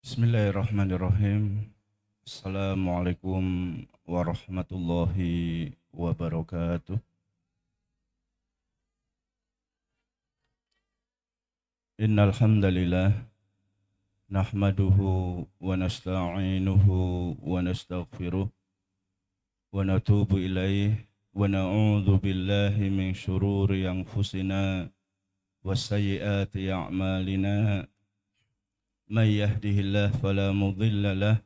Bismillahirrahmanirrahim. Assalamualaikum warahmatullahi wabarakatuh. Innal hamdalillah nahmaduhu wa nasta'inuhu wa nastaghfiruh wa natubu ilaih wa na'udzu billahi min syururi anfusina wa sayyiati a'malina. Man yahdihillahu fala mudilla lahu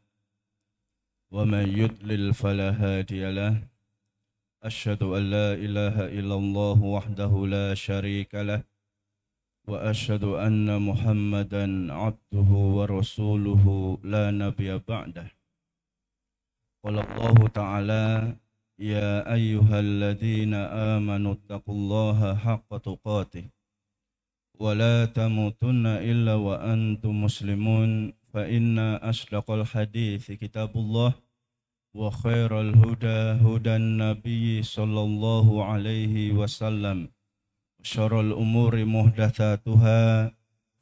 wa man yudlil fala hadiya lahu. Asyhadu an la ilaha illallah wahdahu la syarika lahu wa asyhadu anna Muhammadan abduhu wa rasuluhu la nabiyya ba'dah. Qala Allah ta'ala ya ayyuhalladzina amanu taqullaha haqqa tuqatih wa la tamutunna illa wa antum muslimun fa inna asdaqal hadithi kitabullah wa khairal huda hudan nabiyyi sallallahu alaihi wasallam syarrul umuri muhdatsatuha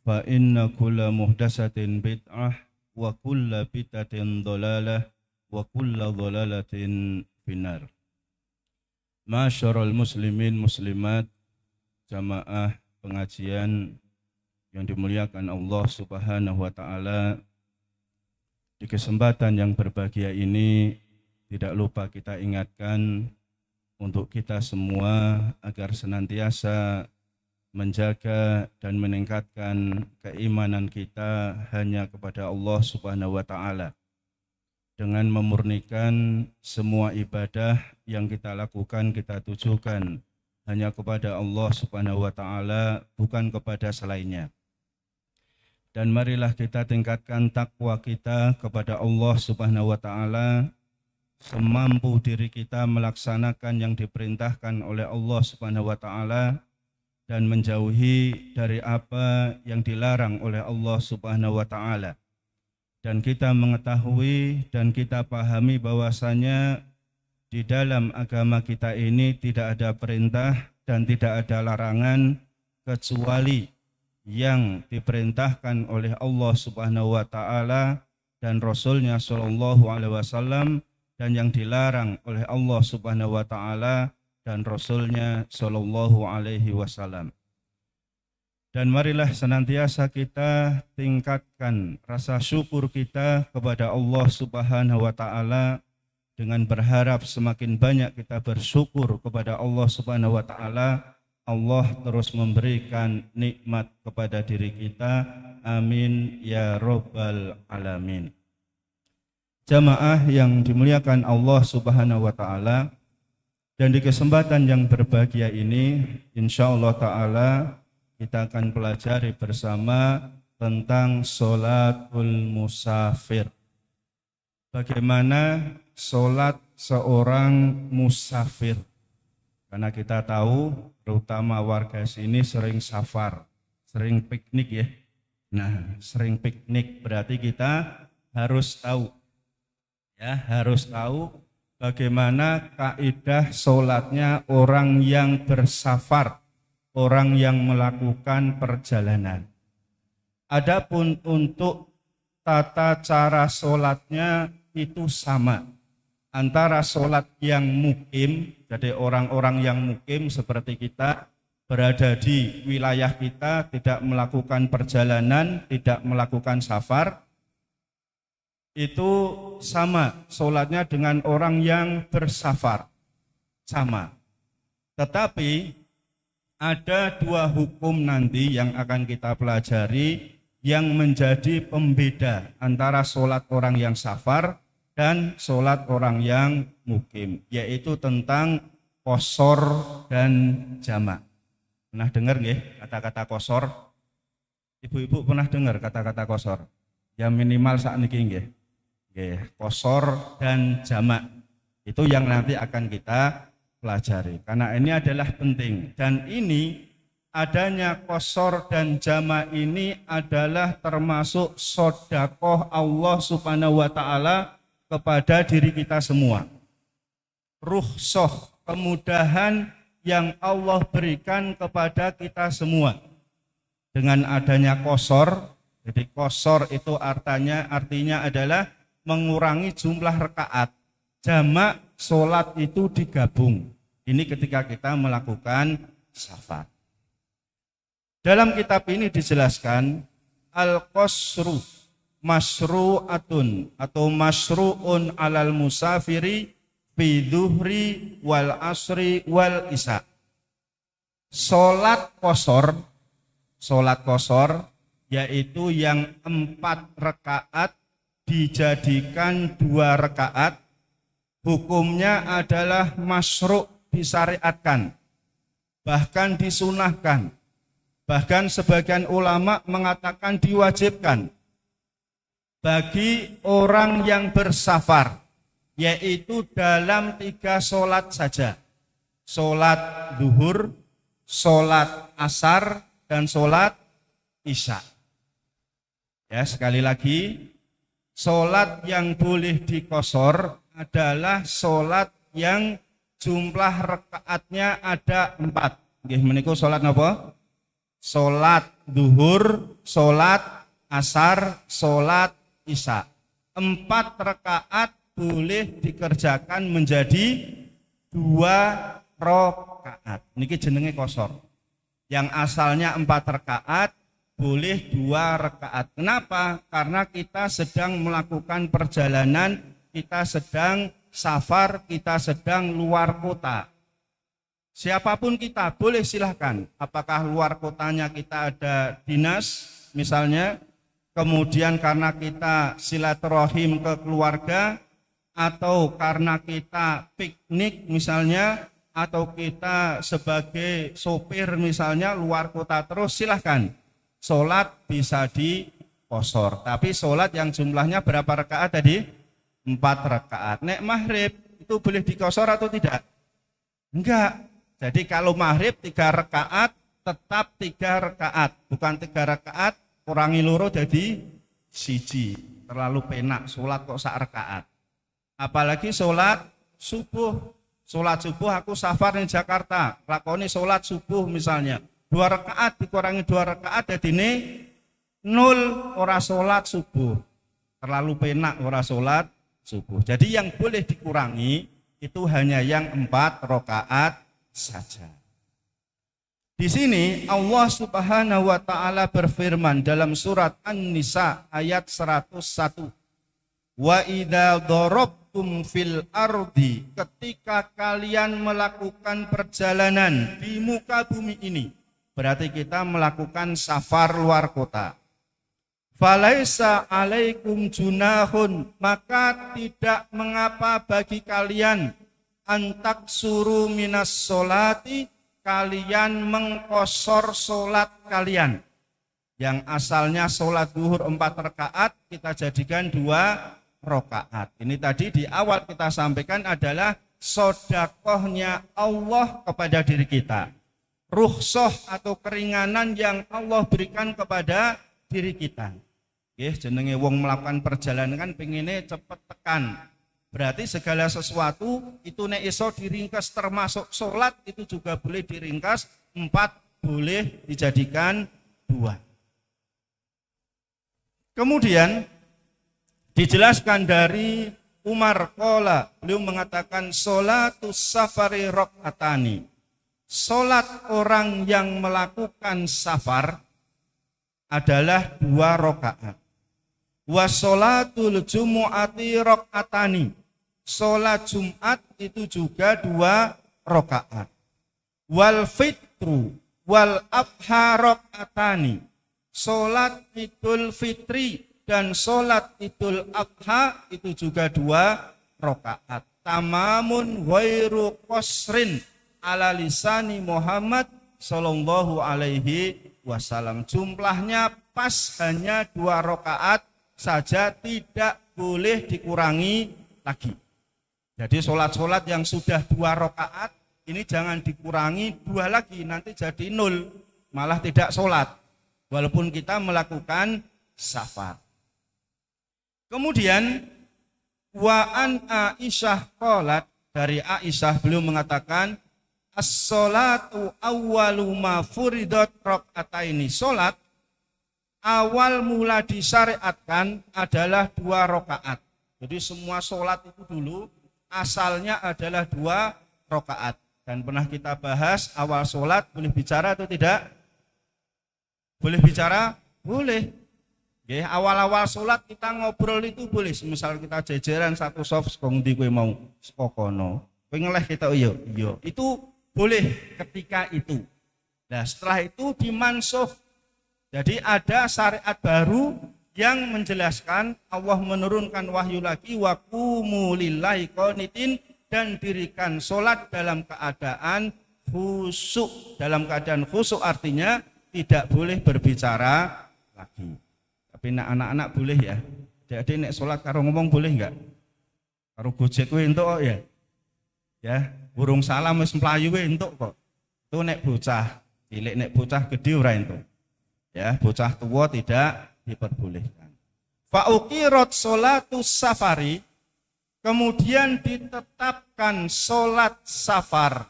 fa inna kulla muhdatsatin bid'ah wa kulla bid'atin dhalalah wa kulla dhalalatin finnar. Masyarul muslimin muslimat, jamaah pengajian yang dimuliakan Allah Subhanahu wa taala. Di kesempatan yang berbahagia ini tidak lupa kita ingatkan untuk kita semua agar senantiasa menjaga dan meningkatkan keimanan kita hanya kepada Allah Subhanahu wa taala, dengan memurnikan semua ibadah yang kita lakukan kita tujukan hanya kepada Allah Subhanahu wa taala, bukan kepada selainnya. Dan marilah kita tingkatkan takwa kita kepada Allah Subhanahu wa taala semampu diri kita melaksanakan yang diperintahkan oleh Allah Subhanahu wa taala dan menjauhi dari apa yang dilarang oleh Allah Subhanahu wa taala. Dan kita mengetahui dan kita pahami bahwasanya di dalam agama kita ini tidak ada perintah dan tidak ada larangan kecuali yang diperintahkan oleh Allah Subhanahu wa taala dan Rasulnya Shallallahu alaihi wasallam, dan yang dilarang oleh Allah Subhanahu wa taala dan Rasulnya Shallallahu alaihi wasallam. Dan marilah senantiasa kita tingkatkan rasa syukur kita kepada Allah Subhanahu wa taala dengan berharap semakin banyak kita bersyukur kepada Allah Subhanahu wa taala, Allah terus memberikan nikmat kepada diri kita. Amin ya rabbal alamin. Jamaah yang dimuliakan Allah Subhanahu wa taala, dan di kesempatan yang berbahagia ini insyaallah taala kita akan pelajari bersama tentang sholatul musafir. Bagaimana sholat seorang musafir? Karena kita tahu terutama warga sini sering safar, sering piknik ya. Nah, sering piknik berarti kita harus tahu bagaimana kaidah sholatnya orang yang bersafar, orang yang melakukan perjalanan. Adapun untuk tata cara sholatnya itu sama antara sholat yang mukim, jadi orang-orang yang mukim seperti kita berada di wilayah kita, tidak melakukan perjalanan, tidak melakukan safar, itu sama sholatnya dengan orang yang bersafar, sama. Tetapi ada dua hukum nanti yang akan kita pelajari yang menjadi pembeda antara sholat orang yang safar dan sholat orang yang mukim, yaitu tentang qashar dan jamak. Pernah dengar nggih kata-kata qashar? Ibu-ibu pernah dengar kata-kata qashar? Ya minimal sakniki nggih. Nggih, qashar dan jamak. Itu yang nanti akan kita pelajari. Karena ini adalah penting, dan ini adanya qashar dan jamak ini adalah termasuk sedekah Allah Subhanahu wa taala kepada diri kita semua. Rukhsah, kemudahan yang Allah berikan kepada kita semua. Dengan adanya qashar, Jadi qasar itu artinya adalah mengurangi jumlah rakaat. Jamak sholat itu digabung. Ini ketika kita melakukan safar. Dalam kitab ini dijelaskan al-qasru masyru'atun atau masyru'un alal musafiri fi dhuhri wal asri wal isya. Sholat qasar yaitu yang 4 rakaat dijadikan 2 rakaat, hukumnya adalah masyru', disyariatkan, bahkan disunahkan, bahkan sebagian ulama mengatakan diwajibkan bagi orang yang bersafar, yaitu dalam 3 sholat saja, sholat zuhur, sholat asar, dan sholat isya. Ya, sekali lagi, sholat yang boleh diqasar adalah sholat yang jumlah rakaatnya ada 4. Nggih menika sholat napa? Sholat zuhur, sholat asar, sholat isya. 4 rakaat boleh dikerjakan menjadi 2 rakaat. Niki jenenge qasar. Yang asalnya 4 rakaat boleh 2 rakaat. Kenapa? Karena kita sedang melakukan perjalanan, kita sedang safar, kita sedang luar kota. Siapapun kita boleh silahkan. Apakah luar kotanya kita ada dinas misalnya, kemudian karena kita silaturahim ke keluarga, atau karena kita piknik misalnya, atau kita sebagai sopir misalnya luar kota terus, silahkan. Sholat bisa diqasar, tapi sholat yang jumlahnya berapa rakaat tadi? 4 rakaat. Nek maghrib itu boleh diqasar atau tidak? Enggak. Jadi kalau maghrib 3 rakaat tetap 3 rakaat, bukan 3 rakaat kurangi loro jadi 1. Terlalu penak sholat kok sak rakaat. Apalagi sholat subuh. Sholat subuh aku safar di Jakarta, lakoni sholat subuh misalnya 2 rakaat dikurangi 2 rakaat jadi ini 0, ora sholat subuh. Terlalu penak ora sholat subuh. Jadi yang boleh dikurangi itu hanya yang 4 rakaat saja. Di sini Allah Subhanahu wa taala berfirman dalam surat An-Nisa ayat 101. Wa idza darabtum fil ardi, ketika kalian melakukan perjalanan di muka bumi ini, berarti kita melakukan safar luar kota. Falaisa alaikum junahun, maka tidak mengapa bagi kalian antak suruh minas solati, kalian mengqasar solat kalian. Yang asalnya solat zuhur 4 rakaat kita jadikan 2 rakaat. Ini tadi di awal kita sampaikan adalah sedekahnya Allah kepada diri kita. Rukhsah atau keringanan yang Allah berikan kepada diri kita. Nggih, jenenge wong melakukan perjalanan kan pengine cepet tekan. Berarti segala sesuatu itu nek iso diringkas, termasuk sholat itu juga boleh diringkas 4, boleh dijadikan 2. Kemudian dijelaskan dari Umar qala, beliau mengatakan sholatus safari rakaatani. Sholat orang yang melakukan safar adalah 2 rakaat. Wa sholatul jumu'ati rakaatani. Sholat Jumat itu juga 2 rakaat. Wal fitru wal adha rakaatani. Sholat Idul Fitri dan sholat Idul Adha itu juga 2 rakaat. Tamamun ghairu qasrin ala lisani Muhammad sallallahu alaihi wasallam. Jumlahnya pas hanya 2 rakaat saja, tidak boleh dikurangi lagi. Jadi sholat-sholat yang sudah 2 rakaat ini jangan dikurangi 2 lagi, nanti jadi 0, malah tidak sholat walaupun kita melakukan safar. Kemudian wa an Aisyah qalat, dari Aisyah beliau mengatakan as-sholatu awwalu ma furidat rakaataini. Salat awal mula disyariatkan adalah 2 rakaat. Jadi semua sholat itu dulu asalnya adalah 2 rakaat. Dan pernah kita bahas awal sholat boleh bicara atau tidak? Boleh bicara? Boleh. Ya, awal-awal sholat kita ngobrol itu boleh. Misal kita jajaran satu soft sekong di kowe mau sekokono. Kowe ngeleh kita iya. Itu boleh ketika itu. Nah, setelah itu dimansuh. Jadi ada syariat baru yang menjelaskan Allah menurunkan wahyu lagi wa qumu lillahi qanitin, dan dirikan sholat dalam keadaan khusyuk. Dalam keadaan khusyuk artinya tidak boleh berbicara lagi. Tapi anak-anak boleh ya. Jadi nek sholat karo ngomong boleh enggak? Karo gojek kowe entuk kok ya. Ya, burung salam wis mlayu kowe entuk kok. Itu nek bocah cilik, nek bocah gede ora entuk. Ya, bocah tua tidak diperbolehkan. Fa uqirat sholatus safari, kemudian ditetapkan sholat safar.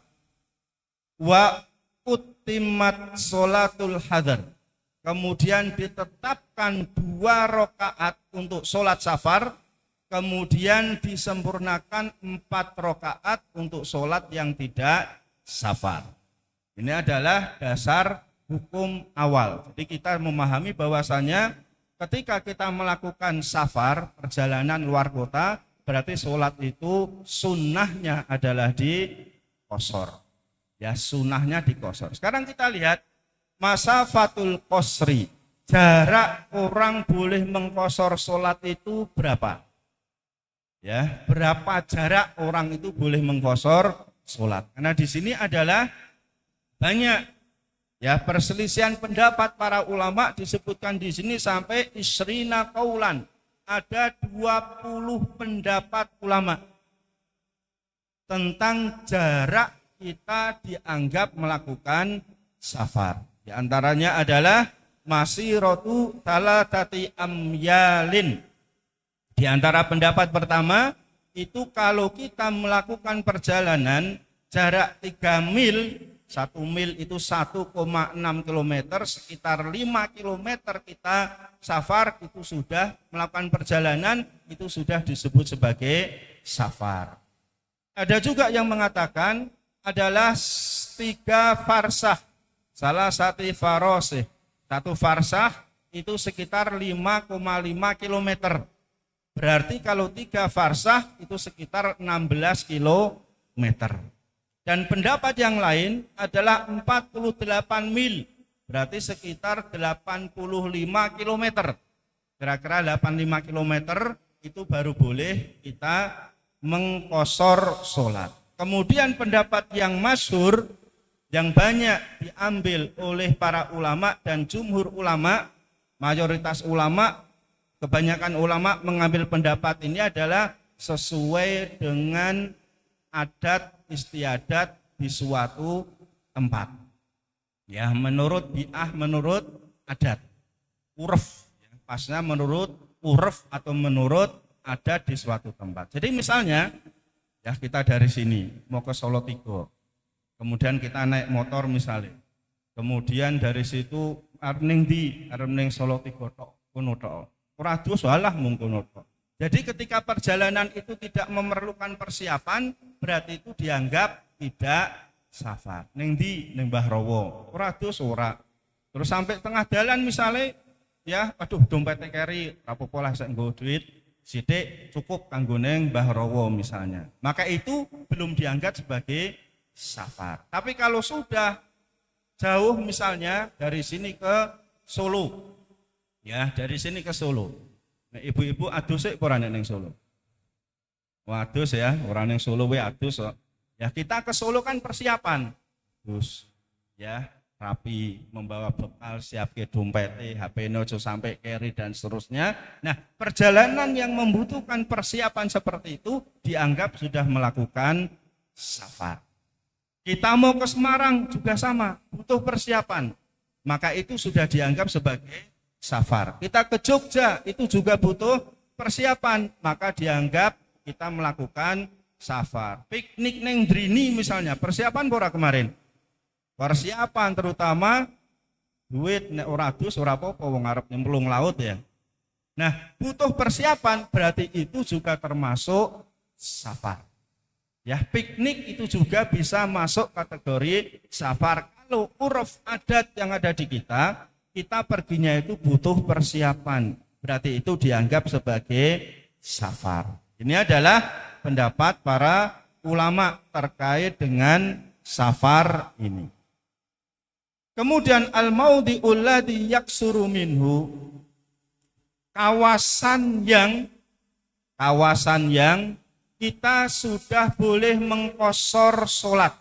Wa utimat sholatul hadar, kemudian ditetapkan 2 rakaat untuk sholat safar, kemudian disempurnakan 4 rakaat untuk sholat yang tidak safar. Ini adalah dasar hukum awal. Jadi kita memahami bahwasanya ketika kita melakukan safar, perjalanan luar kota, berarti sholat itu sunnahnya adalah di qasar. Ya, sunnahnya di qasar. Sekarang kita lihat masafatul qasri. Jarak orang boleh mengqasar sholat itu berapa? Ya, berapa jarak orang itu boleh mengqasar sholat? Karena di sini adalah banyak ya perselisihan pendapat para ulama, disebutkan di sini sampai isrina qaulan. Ada 20 pendapat ulama tentang jarak kita dianggap melakukan safar. Di antaranya adalah masiratu talatati amyalin. Di antara pendapat pertama itu kalau kita melakukan perjalanan jarak 3 mil, 1 mil itu 1,6 km, sekitar 5 km kita safar, itu sudah melakukan perjalanan, itu sudah disebut sebagai safar. Ada juga yang mengatakan adalah 3 farsah, salah satu farosih. 1 farsah itu sekitar 5,5 km. Berarti kalau 3 farsah itu sekitar 16 km. Dan pendapat yang lain adalah 48 mil, berarti sekitar 85 km. Kira-kira 85 km itu baru boleh kita mengqasar sholat. Kemudian pendapat yang masyhur, yang banyak diambil oleh para ulama dan jumhur ulama, mayoritas ulama, kebanyakan ulama mengambil pendapat ini adalah sesuai dengan adat istiadat di suatu tempat. Ya, menurut bi'ah, menurut adat. Urf, ya, pasnya menurut urf atau menurut adat di suatu tempat. Jadi misalnya, ya kita dari sini mau ke Solo Tigo, kemudian kita naik motor misalnya, kemudian dari situ arep Solo Tigo tok, kono tok. Ora dus walah mung kono tok. Jadi ketika perjalanan itu tidak memerlukan persiapan, berarti itu dianggap tidak safar. Ning ndi? Ning Mbah Rawa. Ora dus ora. Terus sampai tengah jalan misalnya, ya aduh dompetnya keri, rapopo lah saya nggo duit sithik cukup kanggo ning Mbah Rawa misalnya. Maka itu belum dianggap sebagai safar. Tapi kalau sudah jauh misalnya dari sini ke Solo. Ya, dari sini ke Solo. Nah, ibu-ibu adus sik ora ning Solo. Adus ya, orang ning Solo we adus kok. Ya kita ke Solo kan persiapan. Terus ya rapi, membawa bekal, siap ke dompet, HP nojo sampai carry dan seterusnya. Nah, perjalanan yang membutuhkan persiapan seperti itu dianggap sudah melakukan safar. Kita mau ke Semarang juga sama, butuh persiapan. Maka itu sudah dianggap sebagai safar. Kita ke Jogja itu juga butuh persiapan, maka dianggap kita melakukan safar. Piknik neng Drini misalnya, persiapan ora kemarin? Persiapan terutama duit, nek ora dus ora apa-apa wong arep nyemplung laut ya. Nah, butuh persiapan berarti itu juga termasuk safar. Ya, piknik itu juga bisa masuk kategori safar. Kalau uruf adat yang ada di kita perginya itu butuh persiapan. Berarti itu dianggap sebagai safar. Ini adalah pendapat para ulama terkait dengan safar ini. Kemudian al-maudhi'ul ladzi yaksuru minhu, kawasan yang kita sudah boleh mengqashar salat.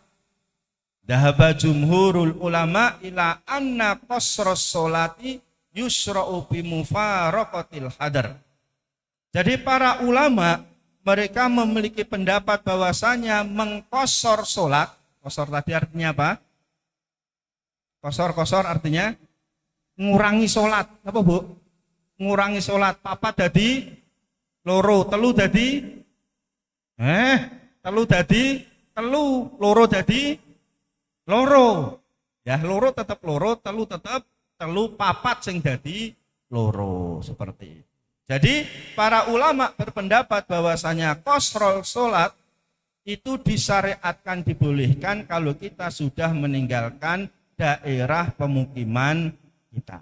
Dhahaba jumhurul ulama ila anna qasras salati yusra'u bi mufaraqatil hadar. Jadi para ulama mereka memiliki pendapat bahwasanya mengqashar salat, qashar tadi artinya apa? Qashar artinya ngurangi salat. Apa, Bu? Ngurangi salat, papat dadi loro, telu dadi loro dadi loro. Ya, loro tetap loro, telu tetap telu, papat sing dadi loro, seperti itu. Jadi para ulama berpendapat bahwasanya qasrul salat itu disyariatkan, dibolehkan kalau kita sudah meninggalkan daerah pemukiman kita.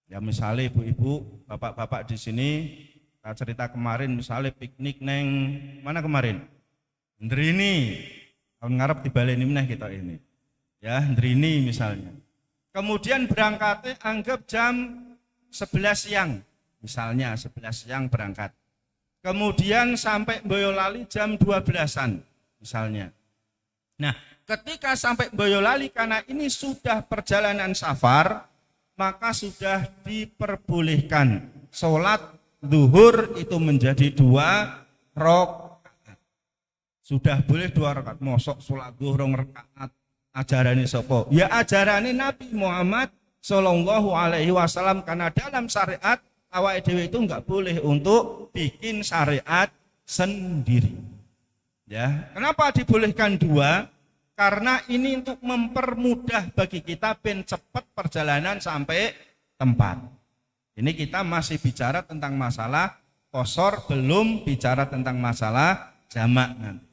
Ya misalnya ibu-ibu, bapak-bapak di sini, kita cerita kemarin misalnya piknik neng mana kemarin? Ndrini, tahun ngarep dibaleni meneh kita ini. Ya, Ndrini misalnya. Kemudian berangkatnya anggap jam 11 siang, misalnya 11 siang berangkat. Kemudian sampai Boyolali jam 12-an misalnya. Nah, ketika sampai Boyolali karena ini sudah perjalanan safar, maka sudah diperbolehkan sholat zuhur itu menjadi 2 rakaat. Sudah boleh 2 rakaat. Mosok sholat zuhur 2 rakaat ajarane sapa? Ya ajarane Nabi Muhammad sallallahu alaihi wasallam, karena dalam syariat awake dhewe itu enggak boleh untuk bikin syariat sendiri. Ya, kenapa dibolehkan 2? Karena ini untuk mempermudah bagi kita ben cepat perjalanan sampai tempat. Ini kita masih bicara tentang masalah qashar, belum bicara tentang masalah jamak nanti.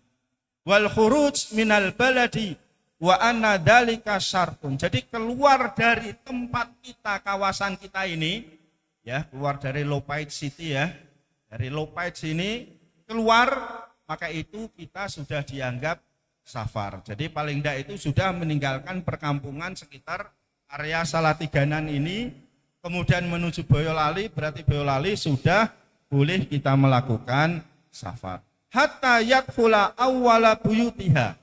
Wal khuruj minal baladi wa anna dzalika syartun. Jadi keluar dari tempat kita, kawasan kita ini, ya, keluar dari Lopait City ya. Dari Lopait sini keluar, maka itu kita sudah dianggap safar. Jadi paling tidak itu sudah meninggalkan perkampungan sekitar area Salatiganan ini, kemudian menuju Boyolali, berarti Boyolali sudah boleh kita melakukan safar. Hatta yadkhula awwala buyutiha.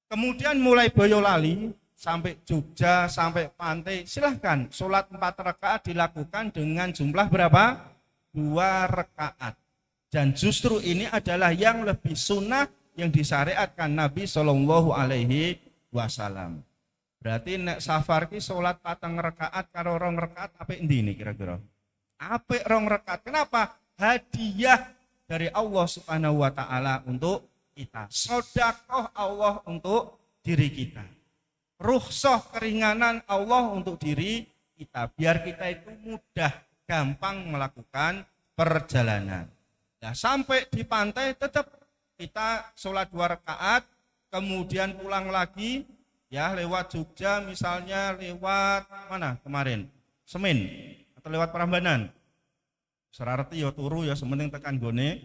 Kemudian mulai Boyolali sampai Jogja, sampai pantai, silahkan sholat 4 rakaat dilakukan dengan jumlah berapa? 2 rakaat. Dan justru ini adalah yang lebih sunnah yang disyariatkan Nabi Shallallahu Alaihi Wasallam. Berarti nek safar ki sholat 4 rakaat karo 2 rakaat apik endi ini kira-kira? Apik 2 rakaat. Kenapa? Hadiah dari Allah Subhanahu Wa Taala untuk kita. Sedekah Allah untuk diri kita. Rukhsah keringanan Allah untuk diri kita. Biar kita itu mudah, gampang melakukan perjalanan. Nah, sampai di pantai tetap kita sholat 2 rakaat, kemudian pulang lagi, ya lewat Jogja misalnya, lewat mana kemarin? Semin atau lewat Prambanan. Serarti ya turu ya, sementing tekan gone.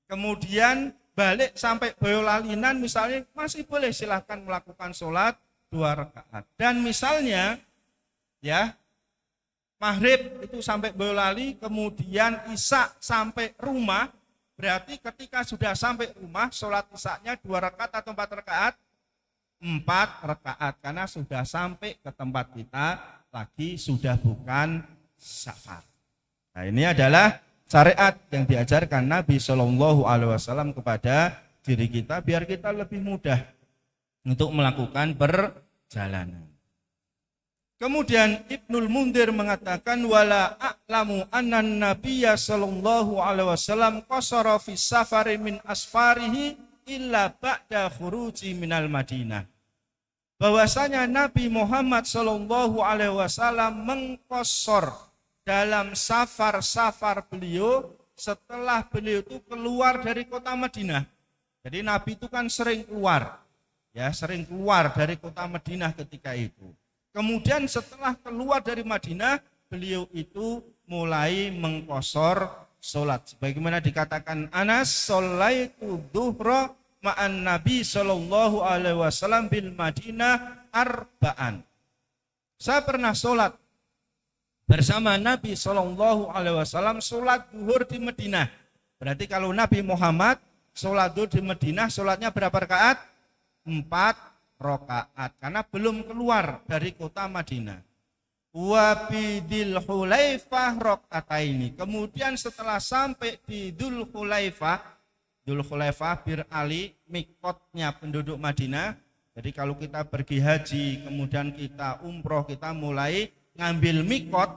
Kemudian balik sampai Boyolalinan misalnya, masih boleh silahkan melakukan sholat 2 rakaat. Dan misalnya ya maghrib itu sampai Boyolali, kemudian isya sampai rumah. Berarti ketika sudah sampai rumah, sholat isya-nya 2 rakaat atau 4 rakaat? 4 rakaat, karena sudah sampai ke tempat kita lagi, sudah bukan safar. Nah, ini adalah syariat yang diajarkan Nabi Shallallahu Alaihi Wasallam kepada diri kita, biar kita lebih mudah untuk melakukan perjalanan. Kemudian Ibnul Mundhir mengatakan wala a'lamu annan nabiyya sallallahu alaihi wasallam qasara fi safari min asfarihi illa ba'da khuruji minal Madinah. bahwasanya Nabi Muhammad Shallallahu Alaihi Wasallam mengqashar dalam safar-safar beliau setelah beliau itu keluar dari kota Madinah. Jadi Nabi itu kan sering keluar, ya sering keluar dari kota Madinah ketika itu. Kemudian setelah keluar dari Madinah, beliau itu mulai mengqashar sholat. Sebagaimana dikatakan Anas, sholaitu dhuhra ma'an Nabi Shallallahu Alaihi Wasallam bil Madinah arba'an. Saya pernah sholat bersama Nabi Shallallahu Alaihi Wasallam sholat duhur di Madinah. Berarti kalau Nabi Muhammad sholat duhur di Madinah, sholatnya berapa rakaat? 4 rakaat. Karena belum keluar dari kota Madinah. Wa bidil Hulaifah rakaataini. Kemudian setelah sampai di Dzul Hulaifah Bir Ali, mikotnya penduduk Madinah. Jadi kalau kita pergi haji, kemudian kita umroh, kita mulai ngambil mikot,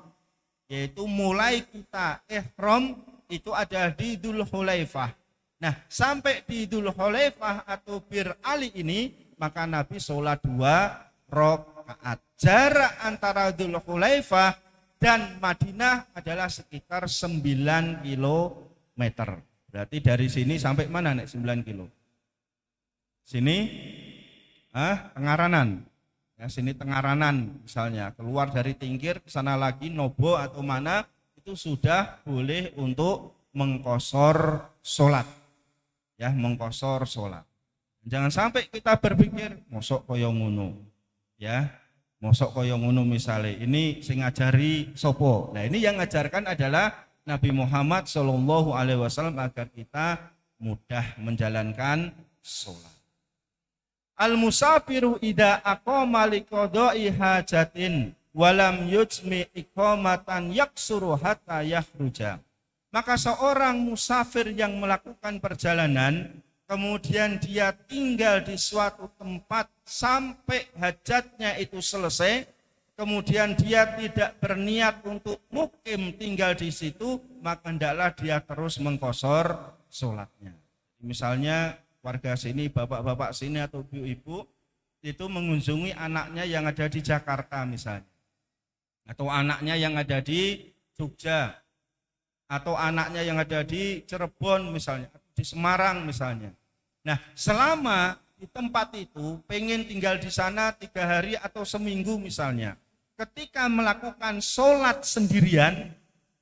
yaitu mulai kita ihram itu ada di Dzul Hulaifah. Nah, sampai di Dzul Hulaifah atau Bir Ali ini, maka Nabi sholat 2 rakaat. Jarak antara Dzul Hulaifah dan Madinah adalah sekitar 9 kilometer. Berarti dari sini sampai mana nek 9 kilo? Sini Tengaranan. Ya, sini Tengaranan misalnya, keluar dari Tingkir ke sana lagi Nobo atau mana, itu sudah boleh untuk mengqashar sholat. Ya, mengqashar sholat. Jangan sampai kita berpikir mosok kaya ngono. Ya, mosok kaya ngono misalnya. Ini sing ngajari sopo. Nah, ini yang ngajarkan adalah Nabi Muhammad Shallallahu Alaihi Wasallam agar kita mudah menjalankan sholat. Al-musafiru idza aqama liqada'i hajatin walam yujmi iqamatan yaksuru hatta yakhruja. Maka seorang musafir yang melakukan perjalanan kemudian dia tinggal di suatu tempat sampai hajatnya itu selesai, kemudian dia tidak berniat untuk mukim tinggal di situ, maka hendaklah dia terus mengqashar sholatnya. Misalnya warga sini, bapak-bapak sini atau ibu-ibu itu mengunjungi anaknya yang ada di Jakarta misalnya, atau anaknya yang ada di Jogja, atau anaknya yang ada di Cirebon misalnya, di Semarang misalnya. Nah, selama di tempat itu pengen tinggal di sana 3 hari atau seminggu misalnya, ketika melakukan sholat sendirian,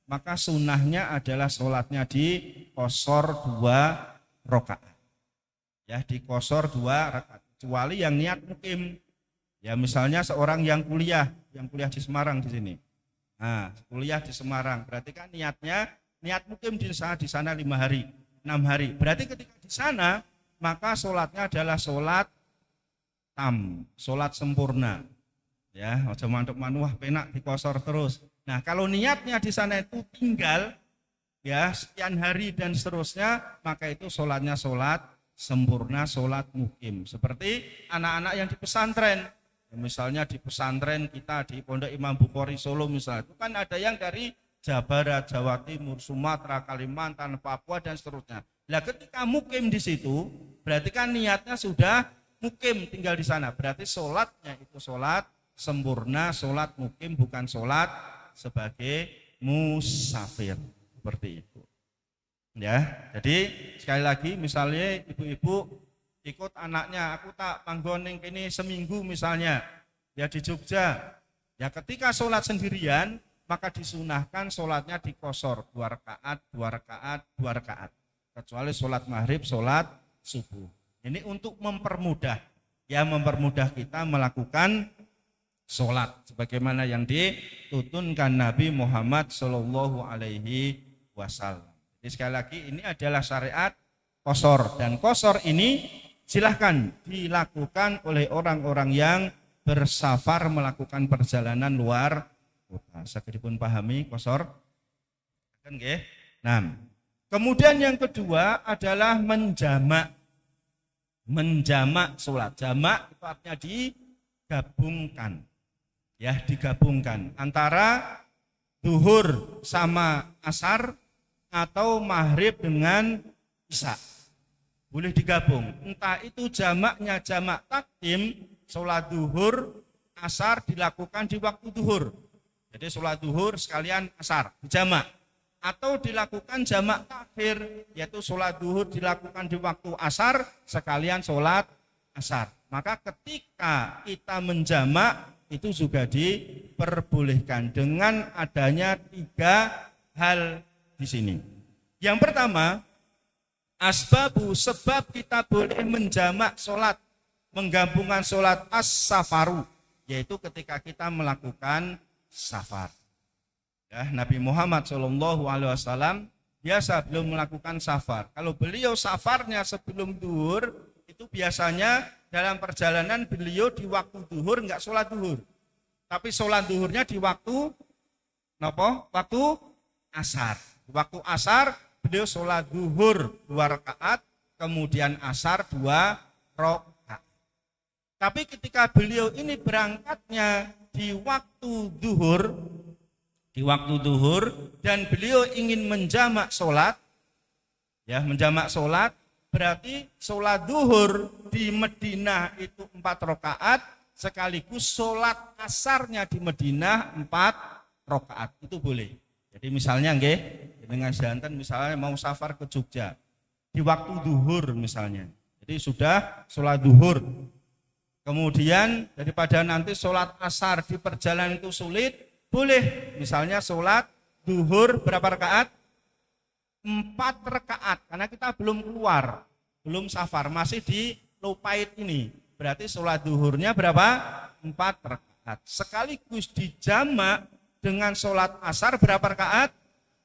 maka sunnahnya adalah sholatnya di qashar 2 rakaat. Ya, di qashar 2 rakaat. Kecuali yang niat mukim. Ya, misalnya seorang yang kuliah di Semarang di sini. Nah, kuliah di Semarang, berarti kan niat mukim di sana 5 hari, 6 hari. Berarti ketika di sana, maka sholatnya adalah sholat tam, sholat sempurna. Ya, aja mantep-mantep wah penak di qashar terus. Nah, kalau niatnya di sana itu tinggal ya sekian hari dan seterusnya, maka itu sholatnya sholat sempurna, sholat mukim. Seperti anak-anak yang di pesantren, ya, misalnya di pesantren kita di Pondok Imam Bukhari Solo misalnya, itu kan ada yang dari Jawa Barat, Jawa Timur, Sumatera, Kalimantan, Papua dan seterusnya. Nah, ketika mukim di situ, berarti kan niatnya sudah mukim tinggal di sana. Berarti sholatnya itu sholat sempurna, sholat mukim, bukan sholat sebagai musafir. Seperti itu. Ya, jadi sekali lagi misalnya ibu-ibu ikut anaknya, aku tak manggon ning kene seminggu misalnya, ya di Jogja. Ya ketika sholat sendirian, maka disunahkan sholatnya di qashar 2 rakaat, 2 rakaat, 2 rakaat. Kecuali sholat maghrib, sholat subuh. Ini untuk mempermudah, ya mempermudah kita melakukan sholat sebagaimana yang dituntunkan Nabi Muhammad Shallallahu Alaihi Wasallam. Jadi sekali lagi ini adalah syariat qashar, dan qashar ini silahkan dilakukan oleh orang-orang yang bersafar melakukan perjalanan luar kota. Saged dipun pahami qashar kan nggih. Nah, kemudian yang kedua adalah menjamak sholat. Jamak itu artinya digabungkan. Ya, digabungkan antara zuhur sama asar atau maghrib dengan isya. Boleh digabung. Entah itu jamaknya jamak takdim sholat duhur, asar dilakukan di waktu duhur. Jadi sholat duhur sekalian asar, jamak. Atau dilakukan jamak takhir, yaitu sholat duhur dilakukan di waktu asar sekalian sholat asar. Maka ketika kita menjamak itu juga diperbolehkan dengan adanya 3 hal di sini. Yang pertama, asbabu, sebab kita boleh menjamak sholat, menggabungkan sholat as-safaru, yaitu ketika kita melakukan safar. Ya, Nabi Muhammad SAW biasa belum melakukan safar. Kalau beliau safarnya sebelum duhur, itu biasanya dalam perjalanan beliau di waktu duhur enggak sholat duhur. Tapi sholat duhurnya di waktu waktu asar. Di waktu asar beliau sholat duhur 2 rakaat, kemudian asar 2 rakaat. Tapi ketika beliau ini berangkatnya di waktu duhur dan beliau ingin menjamak sholat, ya menjamak sholat, berarti sholat duhur di Madinah itu 4 rakaat, sekaligus sholat asarnya di Madinah 4 rakaat, itu boleh. Jadi misalnya dengan jantan misalnya mau safar ke Jogja di waktu duhur misalnya, jadi sudah sholat duhur, kemudian daripada nanti sholat asar di perjalanan itu sulit, boleh misalnya sholat duhur berapa rakaat? 4 rakaat, karena kita belum keluar, belum safar, masih di Lopait ini. Berarti sholat duhurnya berapa? 4 rakaat. Sekaligus dijamak dengan sholat asar berapa rakaat?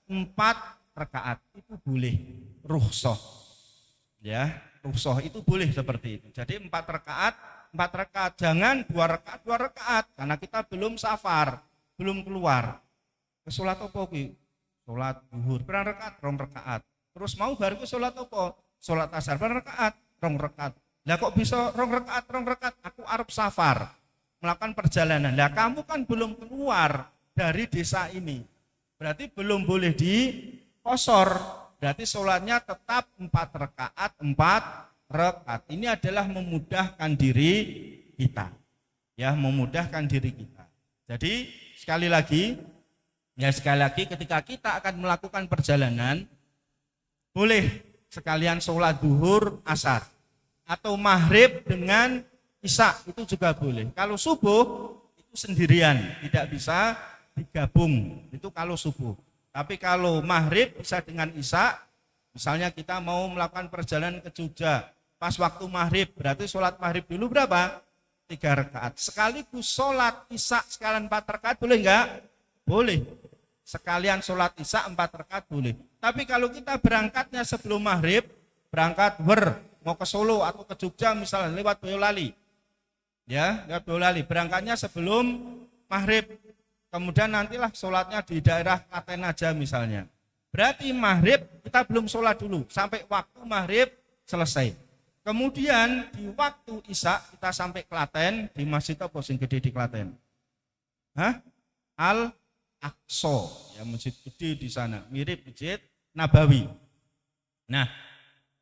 4 rakaat. Itu boleh. Rukhsah. Ya, rukhsah itu boleh seperti itu. Jadi 4 rakaat, 4 rakaat. Jangan 2 rakaat, 2 rakaat. Karena kita belum safar, belum keluar. Ke sholat apa kuwi? Sholat duhur berapa rakaat? 2 rakaat. Terus mau baru ke sholat apa? Sholat asar berapa rakaat? 2 rakaat. Lah kok bisa 2 rakaat, 2 rakaat? Aku arep safar, melakukan perjalanan. Lah kamu kan belum keluar dari desa ini. Berarti belum boleh dikosor. Berarti sholatnya tetap 4 rakaat, 4 rakaat. Ini adalah memudahkan diri kita. Ya, memudahkan diri kita. Jadi sekali lagi ketika kita akan melakukan perjalanan, boleh sekalian sholat duhur asar atau maghrib dengan isya, itu juga boleh. Kalau subuh itu sendirian, tidak bisa digabung, itu kalau subuh. Tapi kalau maghrib bisa dengan isya, misalnya kita mau melakukan perjalanan ke Jogja, pas waktu maghrib, berarti sholat maghrib dulu berapa? 3 rakaat. Sekaligus sholat isya sekalian 4 rakaat, boleh enggak? Boleh. Sekalian sholat isya 4 rakaat boleh. Tapi kalau kita berangkatnya sebelum maghrib, berangkat mau ke Solo atau ke Jogja misalnya lewat Boyolali, ya lewat Boyolali, berangkatnya sebelum maghrib, kemudian nantilah sholatnya di daerah Klaten aja misalnya. Berarti maghrib kita belum sholat dulu sampai waktu maghrib selesai. Kemudian di waktu isya kita sampai Klaten, di masjid apa sing gede di Klaten? Al-Aqsa, ya masjid gede di sana, mirip Masjid Nabawi. Nah,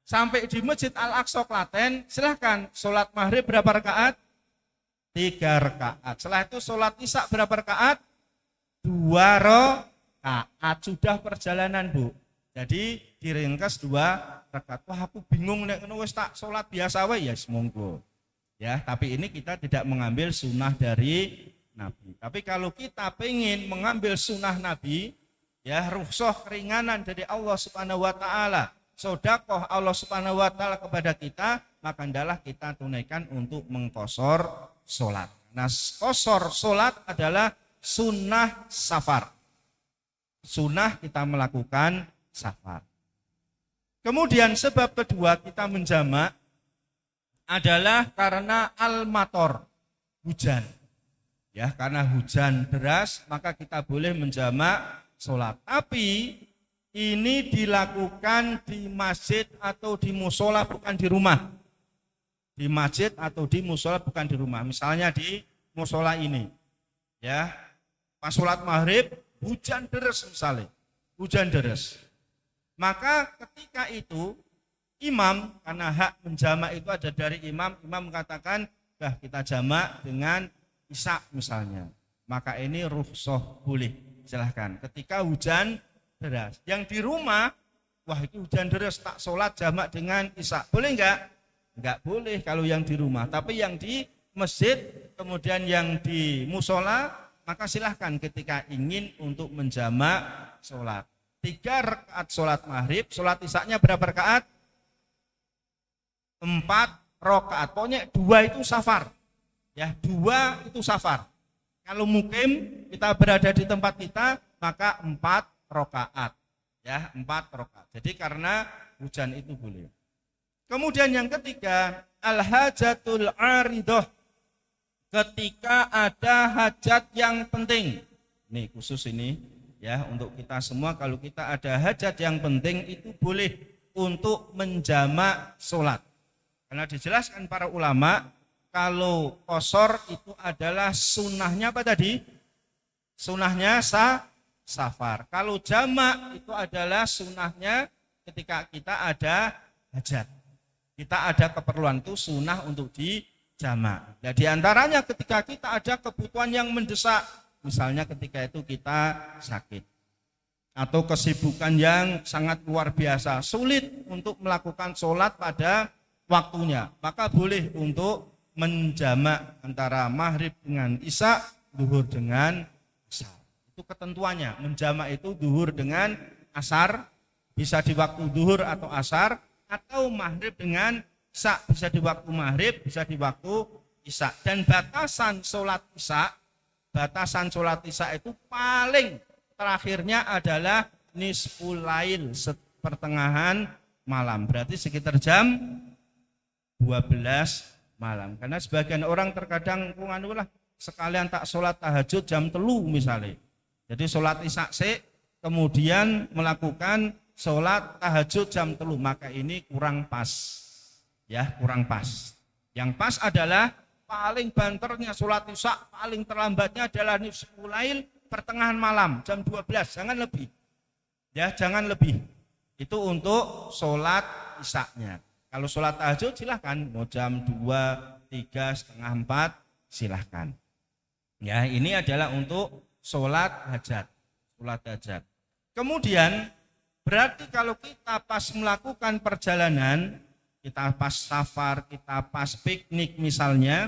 sampai di Masjid Al-Aqsa Klaten, silahkan sholat maghrib berapa rakaat? 3 rakaat. Setelah itu sholat isya berapa rakaat? 2 rakaat. Sudah perjalanan, Bu. Jadi diringkas 2 rakaat. Wah, aku bingung nek ngono wis tak sholat biasa wae, ya monggo. Ya, tapi ini kita tidak mengambil sunnah dari Nabi. Tapi kalau kita pengen mengambil sunnah Nabi, ya rukhsah keringanan dari Allah Subhanahu wa taala, sedekah Allah Subhanahu wa taala kepada kita, maka hendaklah kita tunaikan untuk mengqosor salat. Nah, qosor salat adalah sunnah safar. Sunnah kita melakukan safar. Kemudian sebab kedua kita menjamak adalah karena al-mator, hujan. Ya, karena hujan deras maka kita boleh menjamak sholat. Tapi ini dilakukan di masjid atau di musola, bukan di rumah. Di masjid atau di musola, bukan di rumah. Misalnya di musola ini, ya, pas sholat maghrib hujan deras misalnya, hujan deras. Maka ketika itu imam, karena hak menjamak itu ada dari imam, imam mengatakan kita jamak dengan isya misalnya, maka ini rukhsah, boleh, silahkan. Ketika hujan deras, yang di rumah, wah itu hujan deras tak sholat jamak dengan isya, boleh enggak? Enggak boleh kalau yang di rumah. Tapi yang di masjid, kemudian yang di musola, maka silahkan ketika ingin untuk menjamak sholat. 3 rakaat sholat maghrib, sholat isyaknya berapa rakaat? 4 rakaat. Pokoknya 2 itu safar. Ya, 2 itu safar. Kalau mukim kita berada di tempat kita, maka 4 rakaat. Ya, 4 rakaat. Jadi karena hujan itu boleh. Kemudian yang ketiga, al-hajatul aridah. Ketika ada hajat yang penting. Nih khusus ini ya untuk kita semua, kalau kita ada hajat yang penting itu boleh untuk menjamak sholat. Karena dijelaskan para ulama, kalau qashar itu adalah sunnahnya apa tadi? Sunnahnya safar. Kalau jamak itu adalah sunnahnya ketika kita ada hajat. Kita ada keperluan, itu sunnah untuk dijamak. Nah, diantaranya ketika kita ada kebutuhan yang mendesak, misalnya ketika itu kita sakit atau kesibukan yang sangat luar biasa, sulit untuk melakukan sholat pada waktunya, maka boleh untuk menjamak antara maghrib dengan isya, zuhur dengan asar. Itu ketentuannya, menjamak itu zuhur dengan asar, bisa di waktu zuhur atau asar, atau maghrib dengan isya, bisa di waktu maghrib, bisa di waktu isya. Dan batasan sholat isya itu paling terakhirnya adalah nisful lail, pertengahan malam, berarti sekitar jam 12 malam. Karena sebagian orang terkadang sekalian tak sholat tahajud jam 3 misalnya, jadi sholat isya kemudian melakukan sholat tahajud jam 3, maka ini kurang pas. Ya, kurang pas. Yang pas adalah paling banternya sholat isya, paling terlambatnya adalah nisful lail, pertengahan malam, jam 12, jangan lebih. Ya, jangan lebih. Itu untuk sholat isyaknya. Kalau sholat tahajud silahkan, mau jam 2, 3, setengah 4, silahkan. Ya, ini adalah untuk sholat hajat. Sholat hajat. Kemudian, berarti kalau kita pas melakukan perjalanan, kita pas safar, kita pas piknik misalnya,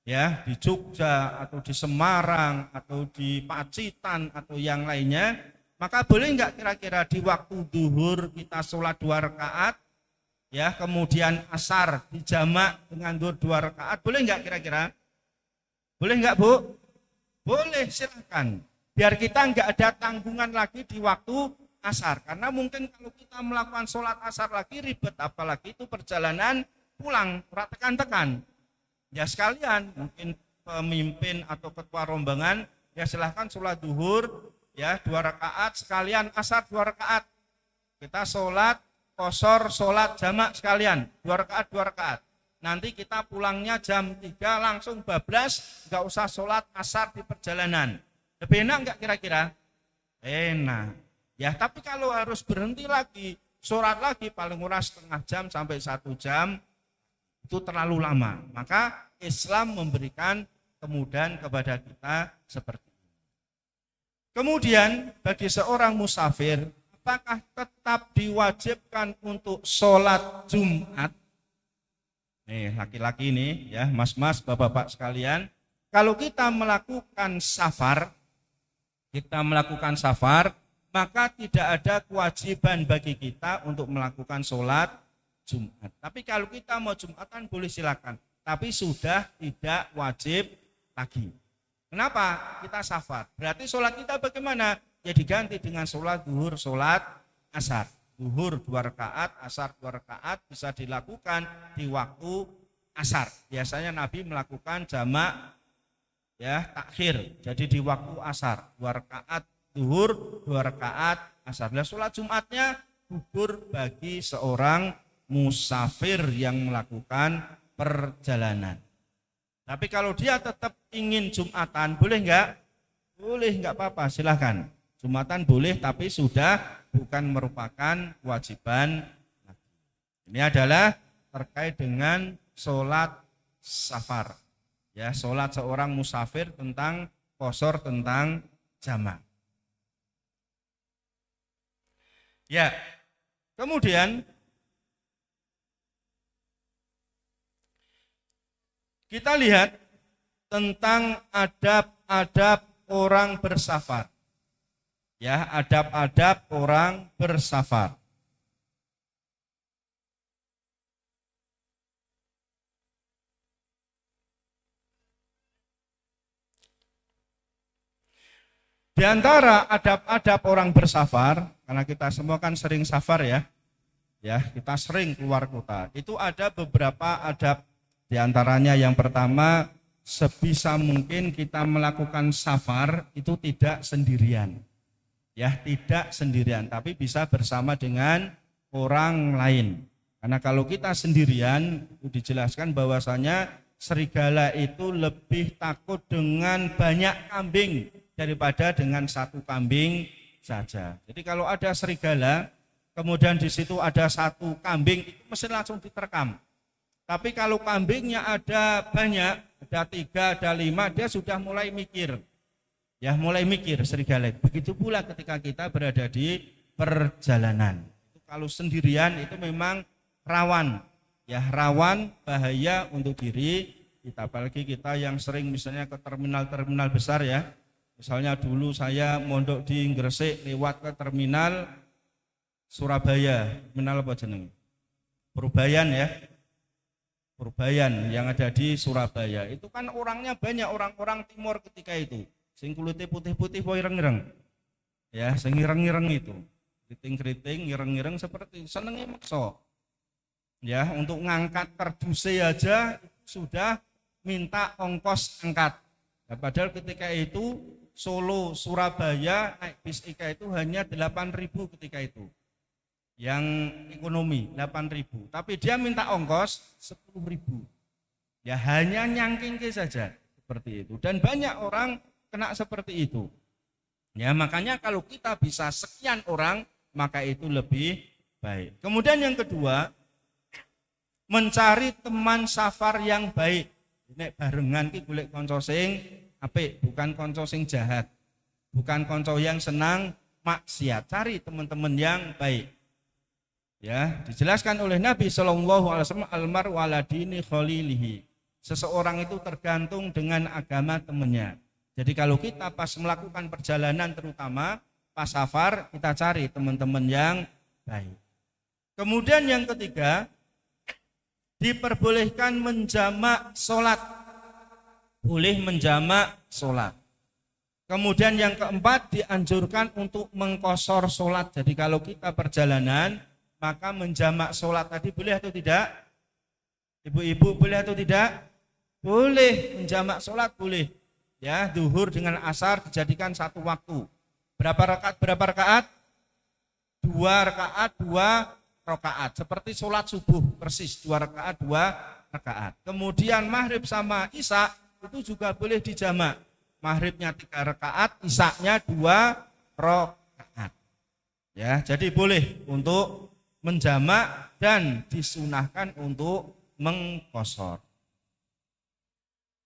ya di Jogja atau di Semarang atau di Pacitan atau yang lainnya, maka boleh enggak kira-kira di waktu zuhur kita sholat 2 rakaat, ya kemudian asar dijamak dengan zuhur 2 rakaat, boleh enggak kira-kira? Boleh enggak, Bu? Boleh, silakan. Biar kita enggak ada tanggungan lagi di waktu asar, karena mungkin kalau kita melakukan sholat asar lagi ribet, apalagi itu perjalanan pulang, tekan-tekan. Ya sekalian, mungkin pemimpin atau ketua rombongan, ya silahkan sholat zuhur, ya 2 rakaat, sekalian asar 2 rakaat. Kita sholat qashar, sholat jamak sekalian, 2 rakaat, 2 rakaat. Nanti kita pulangnya jam 3 langsung bablas, nggak usah sholat asar di perjalanan. Lebih enak nggak kira-kira? Enak. Ya, tapi kalau harus berhenti lagi, sholat lagi paling murah setengah jam sampai 1 jam, itu terlalu lama. Maka Islam memberikan kemudahan kepada kita seperti ini. Kemudian bagi seorang musafir, apakah tetap diwajibkan untuk sholat Jumat? Nih laki-laki ini ya, mas-mas, bapak-bapak sekalian, kalau kita melakukan safar, maka tidak ada kewajiban bagi kita untuk melakukan sholat Jumat. Tapi kalau kita mau Jumatan boleh silakan, tapi sudah tidak wajib lagi. Kenapa? Kita safar. Berarti sholat kita bagaimana? Ya diganti dengan sholat zuhur, sholat asar. Zuhur 2 rakaat, asar 2 rakaat bisa dilakukan di waktu asar. Biasanya Nabi melakukan jamak ya takhir. Jadi di waktu asar 2 rakaat zuhur, 2 rakaat asar. Nah, sholat Jumatnya gugur bagi seorang musafir yang melakukan perjalanan. Tapi kalau dia tetap ingin Jumatan, boleh enggak? Boleh, enggak apa-apa, silahkan. Jumatan boleh, tapi sudah bukan merupakan kewajiban. Ini adalah terkait dengan sholat safar. Ya, sholat seorang musafir tentang qasar, tentang jamak. Ya, kemudian kita lihat tentang adab-adab orang bersafar. Ya, adab-adab orang bersafar. Di antara adab-adab orang bersafar, karena kita semua kan sering safar ya, kita sering keluar kota. Itu ada beberapa adab. Di antaranya yang pertama, sebisa mungkin kita melakukan safar itu tidak sendirian. Ya, tidak sendirian, tapi bisa bersama dengan orang lain. Karena kalau kita sendirian, dijelaskan bahwasanya serigala itu lebih takut dengan banyak kambing daripada dengan satu kambing saja. Jadi kalau ada serigala, kemudian di situ ada satu kambing, itu mesti langsung diterkam. Tapi kalau kambingnya ada banyak, ada 3, ada 5, dia sudah mulai mikir. Ya, mulai mikir serigala. Begitu pula ketika kita berada di perjalanan. Kalau sendirian itu memang rawan. Ya, rawan bahaya untuk diri kita. Apalagi kita yang sering misalnya ke terminal-terminal besar ya. Misalnya dulu saya mondok di Gresik lewat ke terminal Surabaya, terminal apa jeneng? Purbayan ya. Purbayan yang ada di Surabaya. Itu kan orangnya banyak, orang-orang timur ketika itu. Sing kulitnya putih-putih boy ireng-ireng. Ya, sing ireng-ireng itu. Keriting-keriting, ireng-ireng seperti senengnya makso. Ya, untuk ngangkat kerduse aja sudah minta ongkos angkat. Nah, padahal ketika itu Solo, Surabaya naik bis IKA itu hanya 8.000 ketika itu. Yang ekonomi 8.000. Tapi dia minta ongkos 10.000. Ya hanya nyangkingke saja seperti itu. Dan banyak orang kena seperti itu. Ya makanya kalau kita bisa sekian orang maka itu lebih baik. Kemudian yang kedua, mencari teman safar yang baik. Nek barengan ki golek kanca sing apik, bukan kanca sing jahat. Bukan kanca yang senang maksiat. Cari teman-teman yang baik. Ya, dijelaskan oleh Nabi Shallallahu Alaihi Wasallam, almaru ala dini khalilihi. Seseorang itu tergantung dengan agama temannya. Jadi kalau kita pas melakukan perjalanan, terutama pas safar, kita cari teman-teman yang baik. Kemudian yang ketiga, diperbolehkan menjamak sholat. Boleh menjamak sholat. Kemudian yang keempat, dianjurkan untuk mengqashar sholat. Jadi kalau kita perjalanan, maka menjamak sholat tadi boleh atau tidak? Ibu-ibu boleh atau tidak? Boleh, menjamak sholat boleh. Ya, duhur dengan asar dijadikan satu waktu. Berapa rakaat? Berapa rakaat? 2 rakaat, 2 rakaat. Seperti sholat subuh persis, 2 rakaat, 2 rakaat. Kemudian maghrib sama isya itu juga boleh dijamak. Maghribnya 3 rakaat, isyanya 2 rakaat. Ya, jadi boleh untuk menjamak dan disunahkan untuk mengqashar.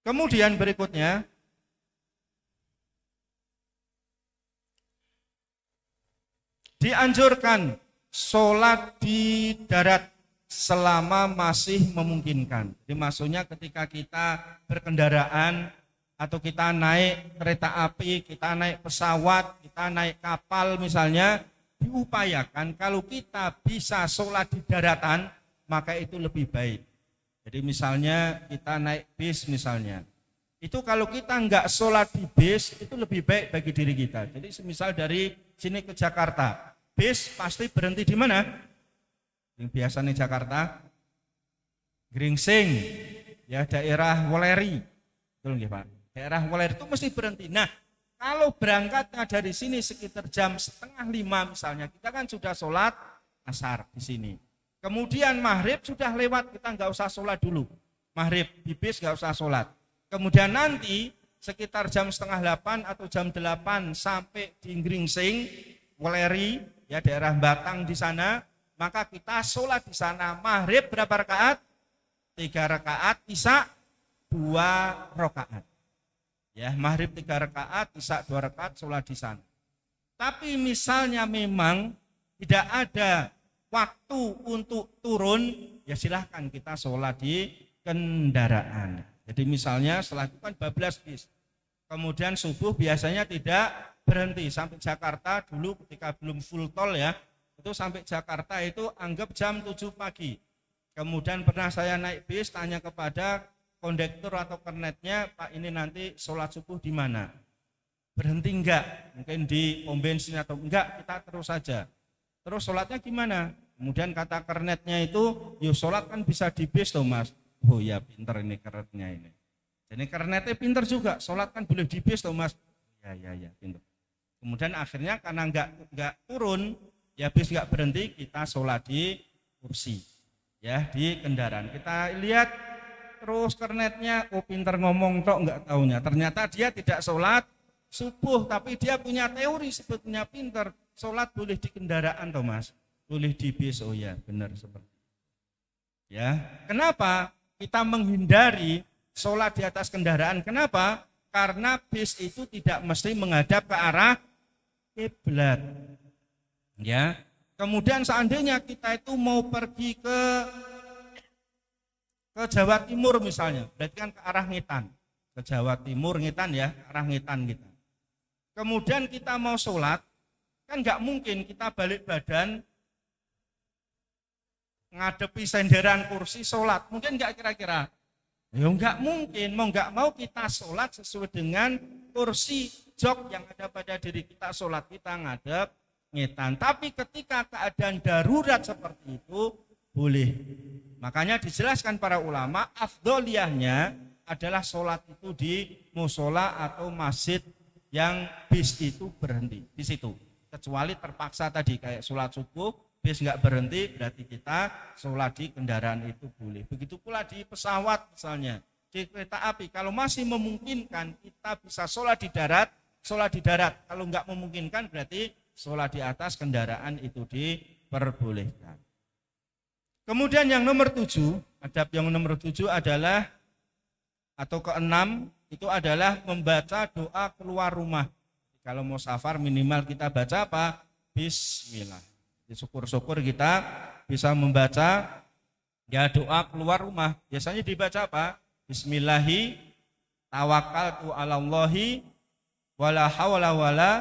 Kemudian berikutnya, dianjurkan sholat di darat selama masih memungkinkan. Jadi maksudnya ketika kita berkendaraan atau kita naik kereta api, kita naik pesawat, kita naik kapal misalnya, diupayakan kalau kita bisa sholat di daratan, maka itu lebih baik. Jadi misalnya kita naik bis misalnya, itu kalau kita enggak sholat di bis, itu lebih baik bagi diri kita. Jadi semisal dari sini ke Jakarta, bis pasti berhenti di mana? Yang biasa nih Jakarta, Gringsing, ya daerah Woleri, betul nggih Pak? Daerah Woleri itu mesti berhenti. Nah, kalau berangkatnya dari sini sekitar jam 4:30 misalnya, kita kan sudah sholat asar di sini. Kemudian maghrib sudah lewat, kita nggak usah sholat dulu. Maghrib di bis nggak usah sholat. Kemudian nanti sekitar jam 7:30 atau jam 8 sampai di Gringsing, Woleri, ya daerah Batang di sana, maka kita sholat di sana. Maghrib berapa rakaat? 3 rakaat, isya 2 rakaat. Ya, maghrib 3 rakaat, isya 2 rakaat, sholat di sana. Tapi misalnya memang tidak ada waktu untuk turun, ya silahkan kita sholat di kendaraan. Jadi misalnya setelah itu kan 12 bis. Kemudian subuh biasanya tidak berhenti sampai Jakarta dulu ketika belum full tol ya. Itu sampai Jakarta itu anggap jam 7 pagi. Kemudian pernah saya naik bis tanya kepada kondektur atau kernetnya, Pak ini nanti sholat subuh di mana? Berhenti enggak? Mungkin di pom bensin atau enggak, kita terus saja. Terus sholatnya gimana? Kemudian kata kernetnya itu, yuk sholat kan bisa di bis toh mas. Oh ya pinter ini kernetnya ini. Jadi kernetnya pinter juga, sholat kan boleh di bis toh mas. Ya pinter. Kemudian akhirnya karena enggak turun, ya bis enggak berhenti, kita sholat di kursi. Ya di kendaraan. Kita lihat terus kernetnya, oh pinter ngomong tok enggak taunya. Ternyata dia tidak sholat subuh, tapi dia punya teori sebetulnya pinter. Sholat boleh di kendaraan toh mas, boleh di bis. Oh ya benar seperti itu. Ya, kenapa kita menghindari sholat di atas kendaraan? Kenapa? Karena bis itu tidak mesti menghadap ke arah kiblat. Ya, kemudian seandainya kita itu mau pergi ke Jawa Timur misalnya, berarti kan ke arah Ngitan, ke Jawa Timur Ngitan ya, arah Ngitan kita. Kemudian kita mau sholat, kan nggak mungkin kita balik badan ngadepi senderan kursi sholat, mungkin nggak kira-kira? Ya nggak mungkin, mau nggak mau kita sholat sesuai dengan kursi jok yang ada pada diri kita, sholat kita ngadep Ngitan. Tapi ketika keadaan darurat seperti itu boleh. Makanya dijelaskan para ulama, afdoliyahnya adalah sholat itu di musola atau masjid yang bis itu berhenti di situ. Kecuali terpaksa tadi kayak sholat subuh, bis nggak berhenti, berarti kita sholat di kendaraan itu boleh. Begitu pula di pesawat misalnya, di kereta api, kalau masih memungkinkan kita bisa sholat di darat, sholat di darat. Kalau nggak memungkinkan berarti sholat di atas kendaraan itu diperbolehkan. Kemudian yang nomor 7, adab yang nomor 7 adalah, atau keenam, itu adalah membaca doa keluar rumah. Kalau mau safar minimal kita baca apa? Bismillah. Syukur-syukur kita bisa membaca ya doa keluar rumah. Biasanya dibaca apa? Bismillahi tawakkaltu 'alallahi wala haula wala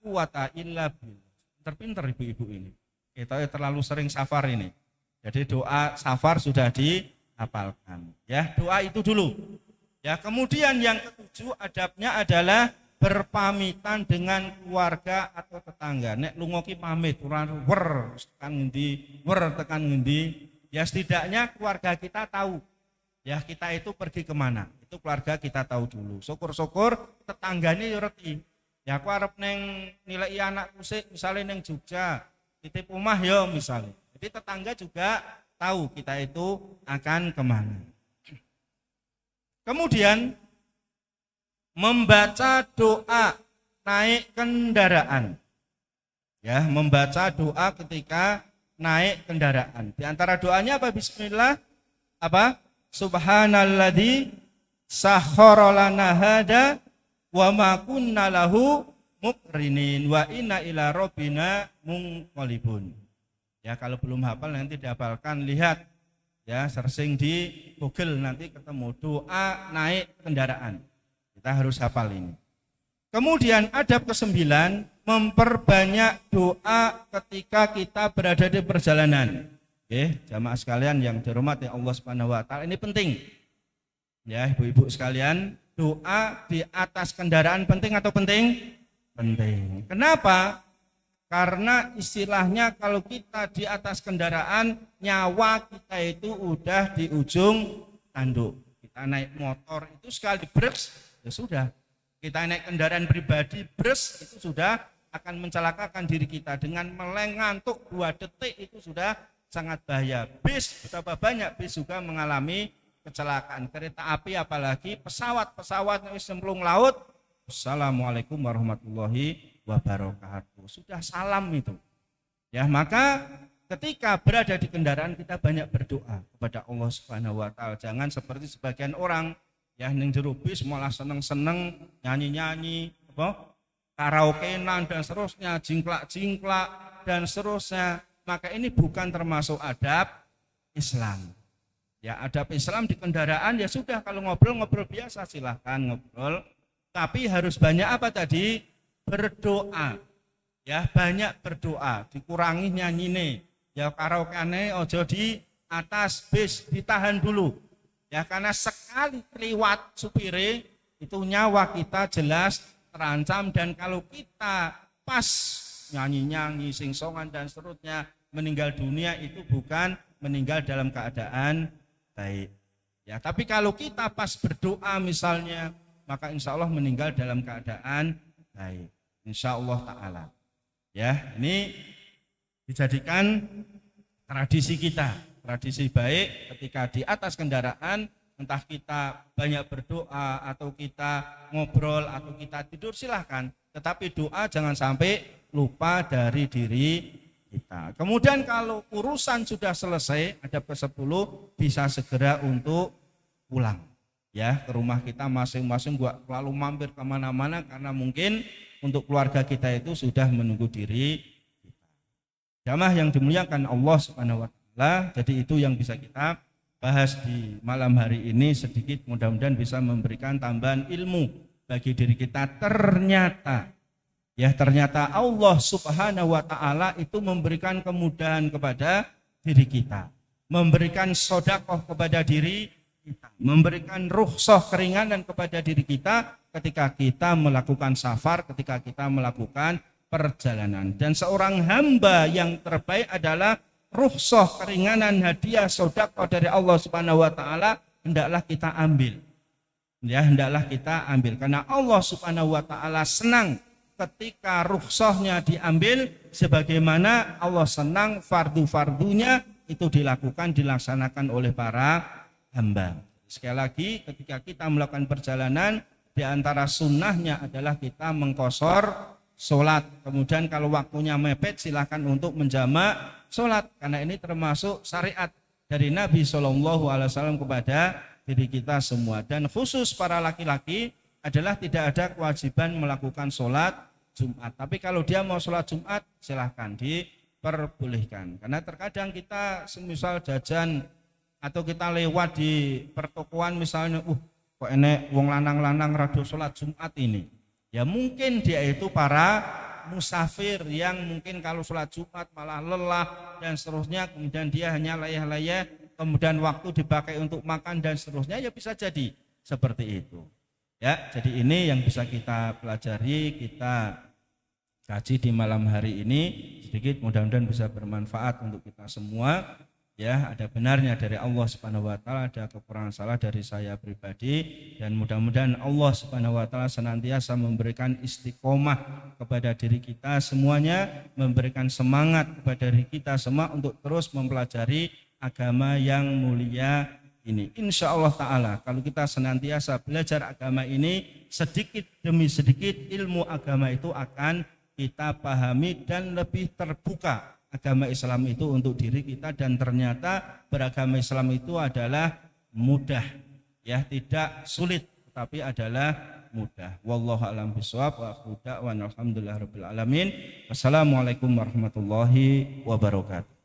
quwata illa billah. Terpinter ibu-ibu ini. Kita terlalu sering safar ini. Jadi doa safar sudah dihafalkan. Ya, doa itu dulu. Ya, kemudian yang ketujuh adabnya adalah berpamitan dengan keluarga atau tetangga. Nek lungoki pamit, wer tekan ngendi. Ya setidaknya keluarga kita tahu. Ya kita itu pergi kemana. Itu keluarga kita tahu dulu. Syukur-syukur tetangganya ngerti. Ya aku arep neng nilai anakku sih misalnya neng Jogja, titip omah ya misalnya. Jadi tetangga juga tahu kita itu akan kemana. Kemudian membaca doa naik kendaraan. Ya, membaca doa ketika naik kendaraan. Di antara doanya apa? Bismillah, apa? Subhanalladzi sakhkhara lana hada wa ma kunna lahu muqrinin wa inna ila rabbina munqalibun. Ya, kalau belum hafal nanti dihafalkan, lihat ya, searching di Google nanti ketemu doa naik kendaraan. Kita harus hafal ini. Kemudian adab ke-9, memperbanyak doa ketika kita berada di perjalanan. Oke, jamaah sekalian yang dirahmati Allah Subhanahu wa taala, ini penting. Ya, ibu-ibu sekalian, doa di atas kendaraan penting atau penting? Penting. Kenapa? Karena istilahnya kalau kita di atas kendaraan, nyawa kita itu udah di ujung tanduk. Kita naik motor itu sekali bres, ya sudah. Kita naik kendaraan pribadi, bres, itu sudah akan mencelakakan diri kita. Dengan meleng ngantuk 2 detik itu sudah sangat bahaya. Bis, betapa banyak bis juga mengalami kecelakaan. Kereta api apalagi, pesawat yang semplung laut. Assalamualaikum warahmatullahi wabarakatuh. Sudah salam itu. Ya, maka ketika berada di kendaraan kita banyak berdoa kepada Allah Subhanahu wa taala. Jangan seperti sebagian orang Ya ning jero bis malah seneng-seneng nyanyi-nyanyi, apa? Karaokean dan seterusnya, jingklak-jingklak dan seterusnya. Maka ini bukan termasuk adab Islam. Ya, adab Islam di kendaraan ya sudah, kalau ngobrol-ngobrol biasa silahkan ngobrol. Tapi harus banyak apa tadi? Berdoa. Ya, banyak berdoa, dikurangi nyanyine. Ya karaokeane ojo di atas bis, ditahan dulu. Ya karena sekali kelewat supire itu nyawa kita jelas terancam, dan kalau kita pas nyanyi-nyanyi, singsongan dan seterusnya meninggal dunia itu bukan meninggal dalam keadaan baik. Ya, tapi kalau kita pas berdoa misalnya, maka insya Allah meninggal dalam keadaan baik. Insya Allah Ta'ala. Ya, ini dijadikan tradisi kita. Tradisi baik ketika di atas kendaraan, entah kita banyak berdoa atau kita ngobrol atau kita tidur silahkan, tetapi doa jangan sampai lupa dari diri kita. Kemudian kalau urusan sudah selesai, ada ke-10, bisa segera untuk pulang ya ke rumah kita masing-masing, gua lalu mampir kemana-mana karena mungkin untuk keluarga kita itu sudah menunggu diri kita. Jamaah yang dimuliakan Allah Subhanahu wa Ta'ala, jadi itu yang bisa kita bahas di malam hari ini sedikit, mudah-mudahan bisa memberikan tambahan ilmu bagi diri kita. Ternyata Allah Subhanahu wa Ta'ala itu memberikan kemudahan kepada diri kita, memberikan sedekah kepada diri kita, memberikan rukhsah keringanan kepada diri kita ketika kita melakukan safar, ketika kita melakukan perjalanan. Dan seorang hamba yang terbaik adalah rukhsah keringanan, hadiah, sedekah dari Allah Subhanahu wa Ta'ala hendaklah kita ambil. Ya, hendaklah kita ambil karena Allah Subhanahu wa Ta'ala senang ketika rukhsahnya diambil, sebagaimana Allah senang fardu-fardunya itu dilaksanakan oleh para hamba. Sekali lagi, ketika kita melakukan perjalanan, di antara sunnahnya adalah kita mengqashar sholat. Kemudian kalau waktunya mepet silahkan untuk menjamak sholat, karena ini termasuk syariat dari Nabi SAW kepada diri kita semua. Dan khusus para laki-laki adalah tidak ada kewajiban melakukan sholat Jumat. Tapi kalau dia mau sholat Jumat silahkan, diperbolehkan. Karena terkadang kita semisal jajan atau kita lewat di pertokoan misalnya, kok enek wong lanang-lanang rado sholat Jumat ini. Ya mungkin dia itu para musafir yang mungkin kalau sholat Jumat malah lelah dan seterusnya, kemudian dia hanya layah-layah, kemudian waktu dipakai untuk makan dan seterusnya, ya bisa jadi seperti itu. Ya, jadi ini yang bisa kita pelajari, kita kaji di malam hari ini sedikit, mudah-mudahan bisa bermanfaat untuk kita semua. Ya, ada benarnya dari Allah Subhanahu wa Ta'ala, ada kekurangan salah dari saya pribadi, dan mudah-mudahan Allah Subhanahu wa Ta'ala senantiasa memberikan istiqomah kepada diri kita semuanya, memberikan semangat kepada diri kita semua untuk terus mempelajari agama yang mulia ini. Insya Allah Ta'ala kalau kita senantiasa belajar agama ini, sedikit demi sedikit ilmu agama itu akan kita pahami dan lebih terbuka agama Islam itu untuk diri kita. Dan ternyata beragama Islam itu adalah mudah, ya tidak sulit, tapi adalah mudah. Wallahu a'lam bishawab wa akhiru da'wana alhamdulillahirabbil alamin. Wassalamualaikum warahmatullahi wabarakatuh.